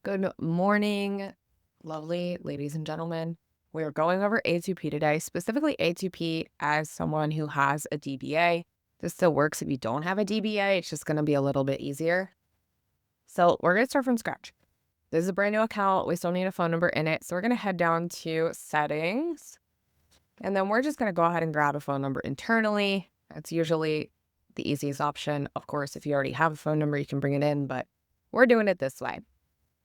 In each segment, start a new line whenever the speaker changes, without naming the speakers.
Good morning, lovely ladies and gentlemen. We're going over A2P today, specifically A2P as someone who has a DBA. This still works if you don't have a DBA, it's just going to be a little bit easier. So we're going to start from scratch. This is a brand new account. We still need a phone number in it. So we're going to head down to settings, and then we're just going to go ahead and grab a phone number internally. That's usually the easiest option. Of course, if you already have a phone number, you can bring it in, but we're doing it this way.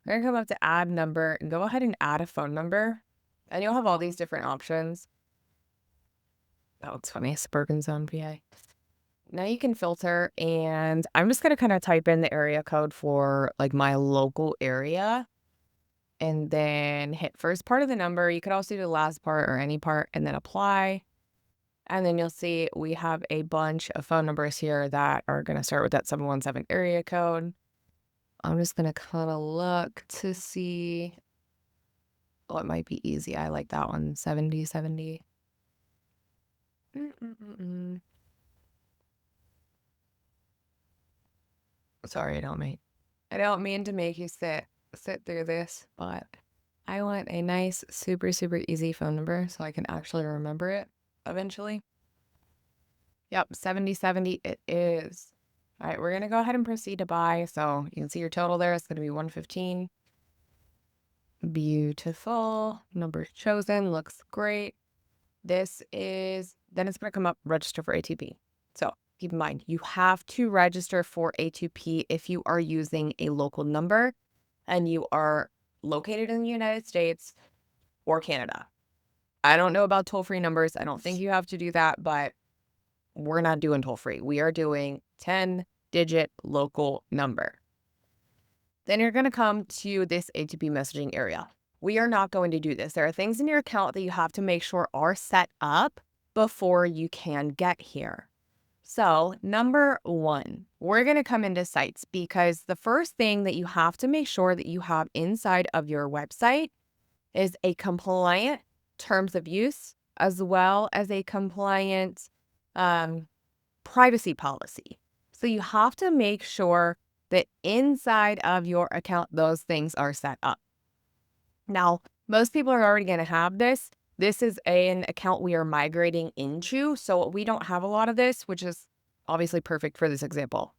We're going to come up to add number and go ahead and add a phone number. And you'll have all these different options. Oh, it's funny. Suburban Zone, PA. Now you can filter, and I'm just going to kind of type in the area code for like my local area and then hit first part of the number. You could also do the last part or any part and then apply. And then you'll see we have a bunch of phone numbers here that are going to start with that 717 area code. I'm just going to kind of look to see what might be easy. I like that one. 7070. Sorry, I don't mean to make you sit through this, but I want a nice, super, super easy phone number so I can actually remember it eventually. Yep, 7070 it is. All right, we're going to go ahead and proceed to buy. So you can see your total there. It's going to be 115. Beautiful. Number chosen. Looks great. Then it's going to come up register for A2P. So keep in mind, you have to register for A2P if you are using a local number and you are located in the United States or Canada. I don't know about toll-free numbers. I don't think you have to do that, but we're not doing toll-free. We are doing 10-digit local number. Then you're going to come to this A2P messaging area. We are not going to do this. There are things in your account that you have to make sure are set up before you can get here. So number one, we're going to come into sites because the first thing that you have to make sure that you have inside of your website is a compliant terms of use as well as a compliant privacy policy. So you have to make sure that inside of your account, those things are set up. Now, most people are already going to have this. This is an account we are migrating into, so we don't have a lot of this, which is obviously perfect for this example.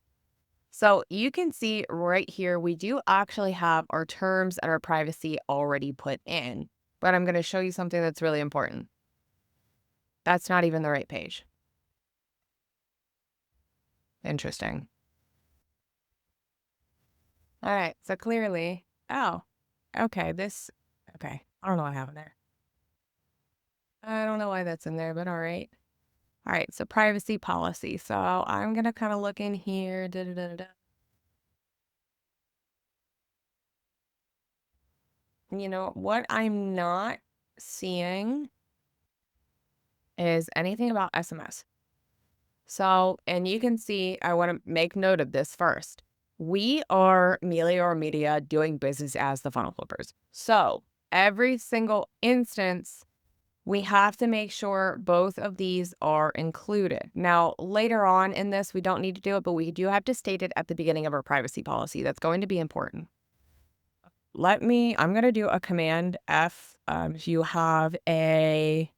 So you can see right here, we do actually have our terms and our privacy already put in, but I'm going to show you something that's really important. That's not even the right page. Interesting. All right, so clearly, okay, I don't know what happened there. I don't know why that's in there, but all right. All right, so privacy policy. So I'm going to kind of look in here. You know, what I'm not seeing is anything about SMS. So, and you can see, I want to make note of this first. We are Melior Media doing business as the funnel flippers. So every single instance, we have to make sure both of these are included. Now, later on in this, we don't need to do it, but we do have to state it at the beginning of our privacy policy. That's going to be important. I'm going to do a Command F. If you have a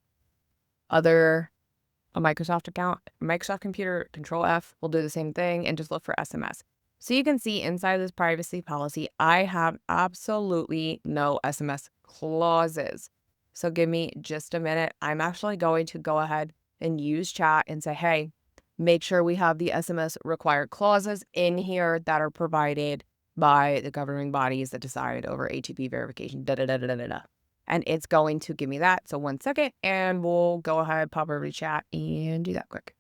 Microsoft account, Microsoft computer, Control F, we'll do the same thing and just look for SMS. So you can see inside this privacy policy, I have absolutely no SMS clauses. So give me just a minute. I'm actually going to go ahead and use chat and say, hey, make sure we have the SMS required clauses in here that are provided by the governing bodies that decide over A2P verification, and it's going to give me that. So 1 second, and we'll go ahead, pop over to chat and do that quick.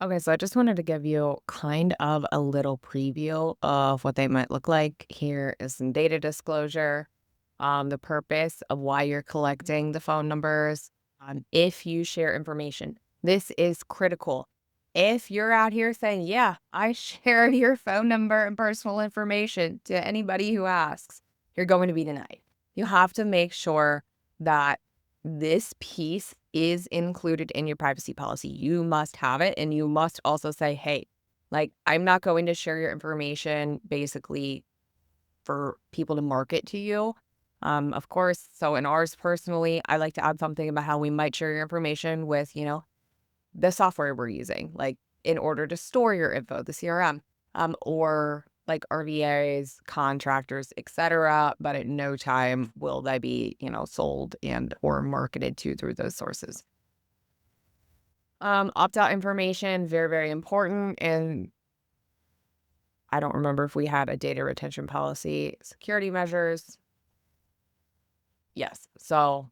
Okay, so I just wanted to give you kind of a little preview of what they might look like. Here is some data disclosure, the purpose of why you're collecting the phone numbers, if you share information. This is critical. If you're out here saying, yeah, I shared your phone number and personal information to anybody who asks, you're going to be denied. You have to make sure that this piece is included in your privacy policy. You must have it, and you must also say, hey, like, I'm not going to share your information basically for people to market to you. Of course, so in ours personally, I like to add something about how we might share your information with, the software we're using, like in order to store your info, the CRM, or like RVAs, contractors, etc. But at no time will they be, sold and or marketed to through those sources. Opt-out information, very, very important. And I don't remember if we had a data retention policy. Security measures. Yes. So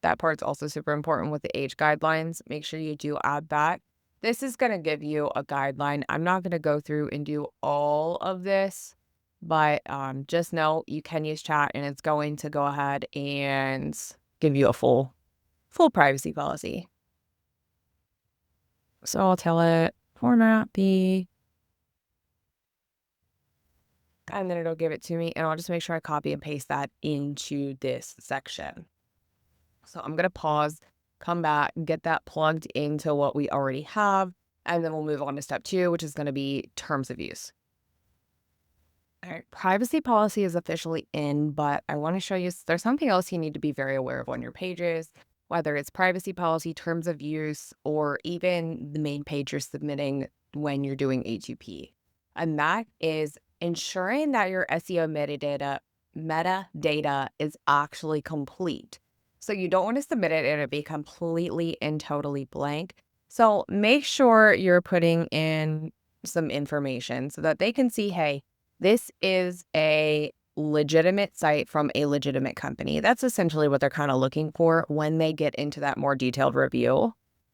that part's also super important with the age guidelines. Make sure you do add that. This is going to give you a guideline. I'm not going to go through and do all of this, but just know you can use chat and it's going to go ahead and give you a full privacy policy. So I'll tell it format the, and then it'll give it to me, and I'll just make sure I copy and paste that into this section. So I'm going to pause, come back, get that plugged into what we already have, and then we'll move on to step 2, which is going to be terms of use. All right, privacy policy is officially in, but I want to show you there's something else you need to be very aware of on your pages, whether it's privacy policy, terms of use, or even the main page you're submitting when you're doing A2P. And that is ensuring that your SEO metadata is actually complete. So you don't want to submit it and it be completely and totally blank. So make sure you're putting in some information so that they can see, hey, this is a legitimate site from a legitimate company. That's essentially what they're kind of looking for when they get into that more detailed review.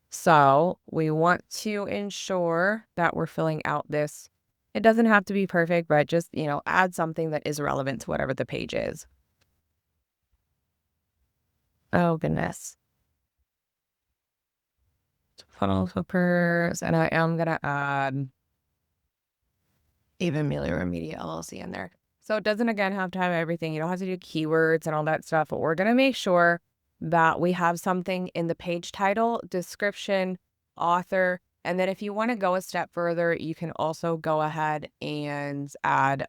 So we want to ensure that we're filling out this. It doesn't have to be perfect, but just, add something that is relevant to whatever the page is. Oh, goodness. Funnel flippers. And I am going to add even Melior Media LLC in there. So it doesn't, again, have to have everything. You don't have to do keywords and all that stuff, but we're going to make sure that we have something in the page title, description, author, and then if you want to go a step further, you can also go ahead and add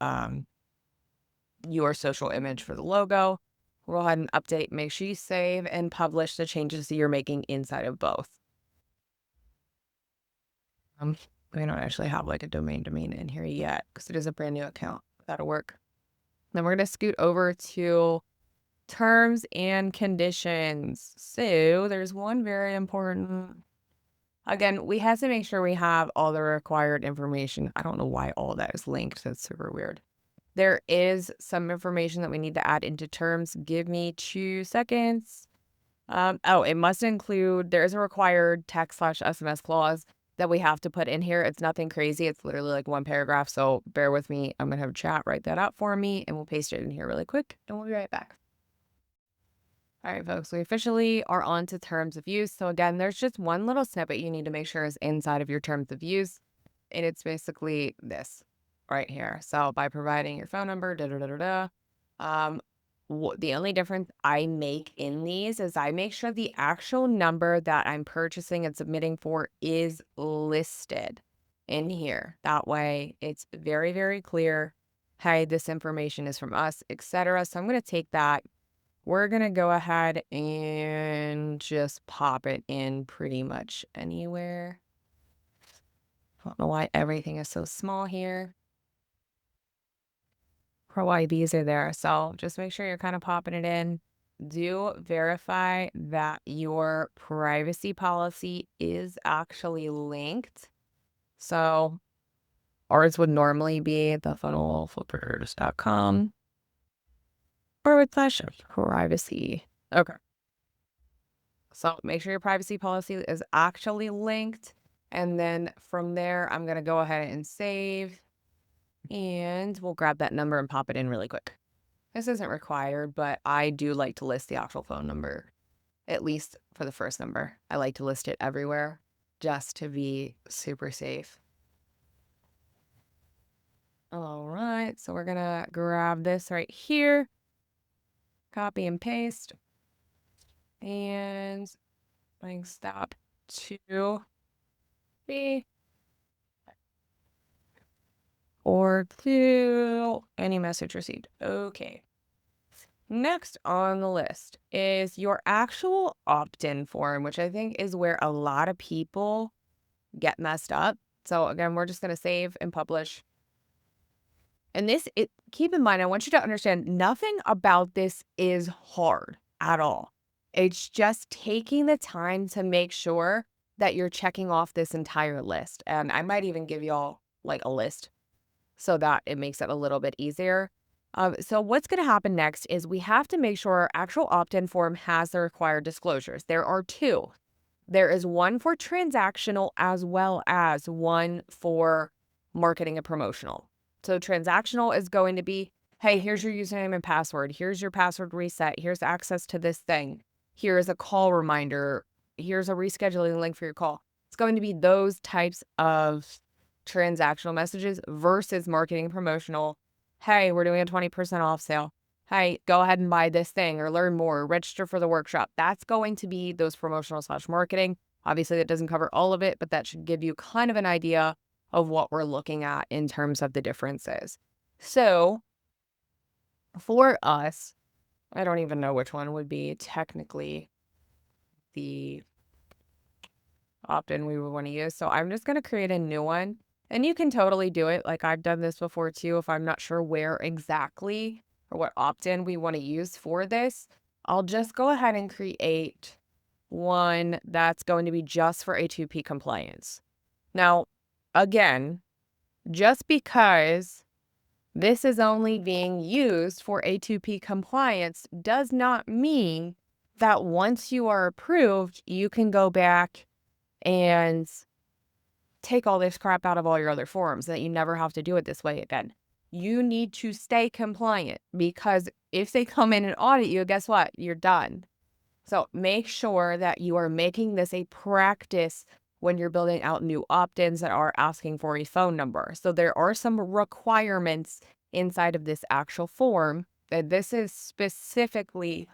your social image for the logo. We'll go ahead and update. Make sure you save and publish the changes that you're making inside of both. We don't actually have like a domain in here yet because it is a brand new account. That'll work. Then we're going to scoot over to terms and conditions. So there's one very important. Again, we have to make sure we have all the required information. I don't know why all that is linked. That's super weird. There is some information that we need to add into terms. Give me 2 seconds. It must include, there is a required text/SMS clause that we have to put in here. It's nothing crazy. It's literally like 1 paragraph. So bear with me. I'm going to have chat write that out for me and we'll paste it in here really quick and we'll be right back. All right, folks, we officially are on to terms of use. So again, there's just one little snippet you need to make sure is inside of your terms of use. And it's basically this right here. So by providing your phone number, the only difference I make in these is I make sure the actual number that I'm purchasing and submitting for is listed in here. That way it's very, very clear. Hey, this information is from us, etc. So I'm going to take that. We're going to go ahead and just pop it in pretty much anywhere. I don't know why everything is so small here. Pro IDs are there. So just make sure you're kind of popping it in. Do verify that your privacy policy is actually linked. So ours would normally be thefunnelflippers.com /privacy. Okay. So make sure your privacy policy is actually linked. And then from there, I'm going to go ahead and save. And we'll grab that number and pop it in really quick. This isn't required, but I do like to list the actual phone number, at least for the first number. I like to list it everywhere just to be super safe. All right, so we're going to grab this right here, copy and paste, and like step 2B. or to any message received. Okay. Next on the list is your actual opt-in form, which I think is where a lot of people get messed up. So again, we're just going to save and publish. And keep in mind, I want you to understand nothing about this is hard at all. It's just taking the time to make sure that you're checking off this entire list. And I might even give y'all like a list so that it makes it a little bit easier. So what's going to happen next is we have to make sure our actual opt-in form has the required disclosures. There are two. There is one for transactional as well as one for marketing and promotional. So transactional is going to be, hey, here's your username and password. Here's your password reset. Here's access to this thing. Here's a call reminder. Here's a rescheduling link for your call. It's going to be those types of transactional messages versus marketing and promotional. Hey, we're doing a 20% off sale. Hey, go ahead and buy this thing or learn more, register for the workshop. That's going to be those promotional / marketing. Obviously, that doesn't cover all of it, but that should give you kind of an idea of what we're looking at in terms of the differences. So for us, I don't even know which one would be technically the opt-in we would want to use. So I'm just going to create a new one. And you can totally do it. Like I've done this before too. If I'm not sure where exactly or what opt-in we want to use for this, I'll just go ahead and create one that's going to be just for A2P compliance. Now, again, just because this is only being used for A2P compliance does not mean that once you are approved, you can go back and take all this crap out of all your other forms, that you never have to do it this way again. You need to stay compliant because if they come in and audit you, guess what? You're done. So make sure that you are making this a practice when you're building out new opt-ins that are asking for a phone number. So there are some requirements inside of this actual form that this is specifically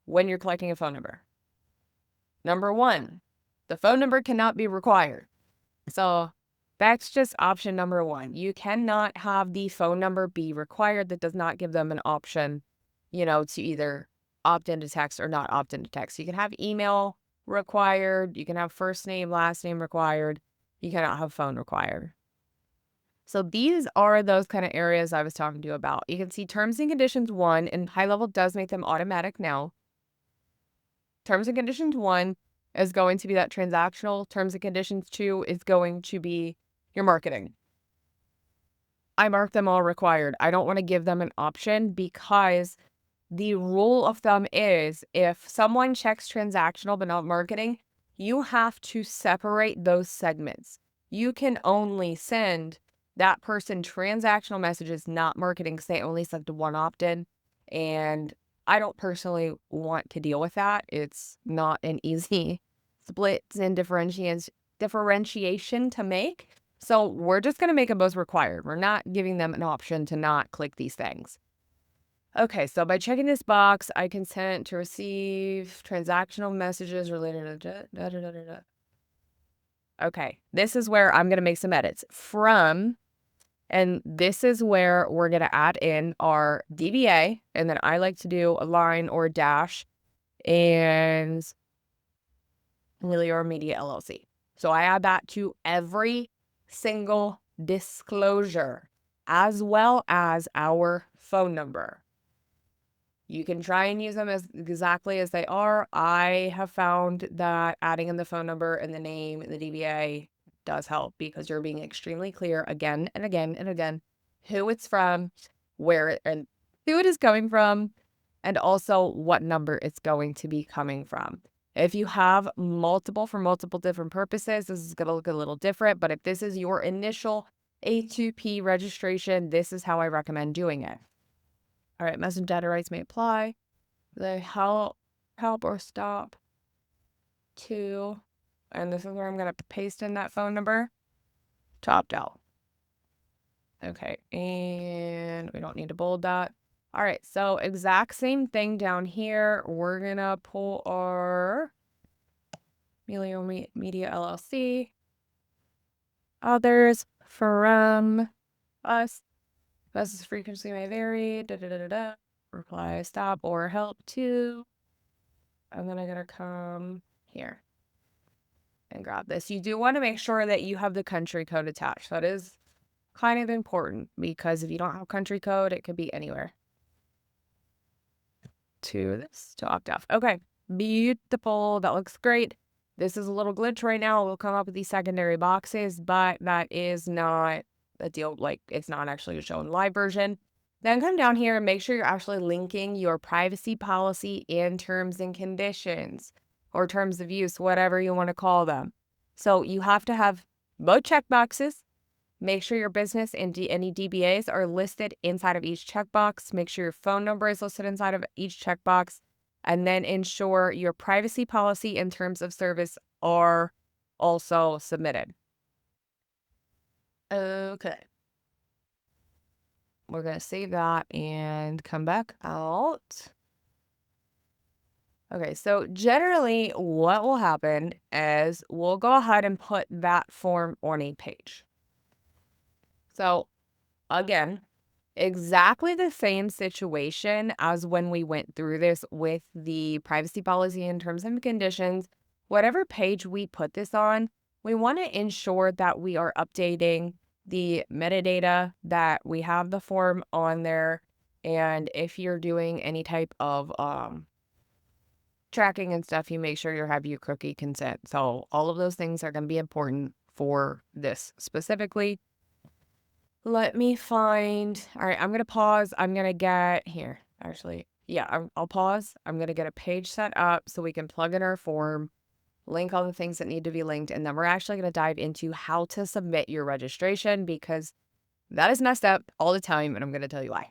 when you're collecting a phone number. Number one, the phone number cannot be required. So that's just option number one. You cannot have the phone number be required. That does not give them an option, to either opt into text or not opt into text. You can have email required. You can have first name, last name required. You cannot have phone required. So these are those kind of areas I was talking to you about. You can see terms and conditions 1, and HighLevel does make them automatic now. Terms and conditions 1 is going to be that transactional. Terms and conditions 2 is going to be your marketing. I mark them all required. I don't want to give them an option because the rule of thumb is if someone checks transactional but not marketing, you have to separate those segments. You can only send that person transactional messages, not marketing, because they only sent one opt-in. And I don't personally want to deal with that. It's not an easy splits and differentiation to make. So we're just going to make them both required. We're not giving them an option to not click these things. Okay, so by checking this box, I consent to receive transactional messages related to Okay, this is where I'm going to make some edits and this is where we're going to add in our DBA, and then I like to do a line or a dash, and Lior Media LLC. So I add that to every single disclosure, as well as our phone number. You can try and use them as exactly as they are. I have found that adding in the phone number and the name and the DBA does help because you're being extremely clear again and again and again who it's from, where and who it is coming from, and also what number it's going to be coming from. If you have multiple for multiple different purposes, this is going to look a little different, but if this is your initial A2P registration, this is how I recommend doing it. All right, message data rights may apply. The help or stop to, and this is where I'm going to paste in that phone number to opt out. Okay, and we don't need to bold that. All right, so exact same thing down here. We're going to pull our Media LLC, others from us. Message frequency may vary. Da, da, da, da, da. Reply stop or help to. I'm gonna come here and grab this. You do want to make sure that you have the country code attached. That is kind of important because if you don't have country code, it could be anywhere. To this to opt off. Okay, beautiful. That looks great. This is a little glitch right now. We'll come up with these secondary boxes, but that is not a deal. Like, it's not actually a show in live version. Then come down here and make sure you're actually linking your privacy policy and terms and conditions or terms of use, whatever you want to call them. So you have to have both checkboxes. Make sure your business and any DBAs are listed inside of each checkbox. Make sure your phone number is listed inside of each checkbox. And then ensure your privacy policy and terms of service are also submitted. Okay. We're going to save that and come back out. Okay, so generally what will happen is we'll go ahead and put that form on a page. So again, exactly the same situation as when we went through this with the privacy policy and terms and conditions. Whatever page we put this on, we want to ensure that we are updating the metadata, that we have the form on there. And if you're doing any type of tracking and stuff, you make sure you have your cookie consent. So all of those things are going to be important for this specifically. Let me find. All right, I'm going to pause. I'm going to get here. Actually, yeah, I'll pause. I'm going to get a page set up so we can plug in our form, link all the things that need to be linked, and then we're actually going to dive into how to submit your registration because that is messed up all the time, and I'm going to tell you why.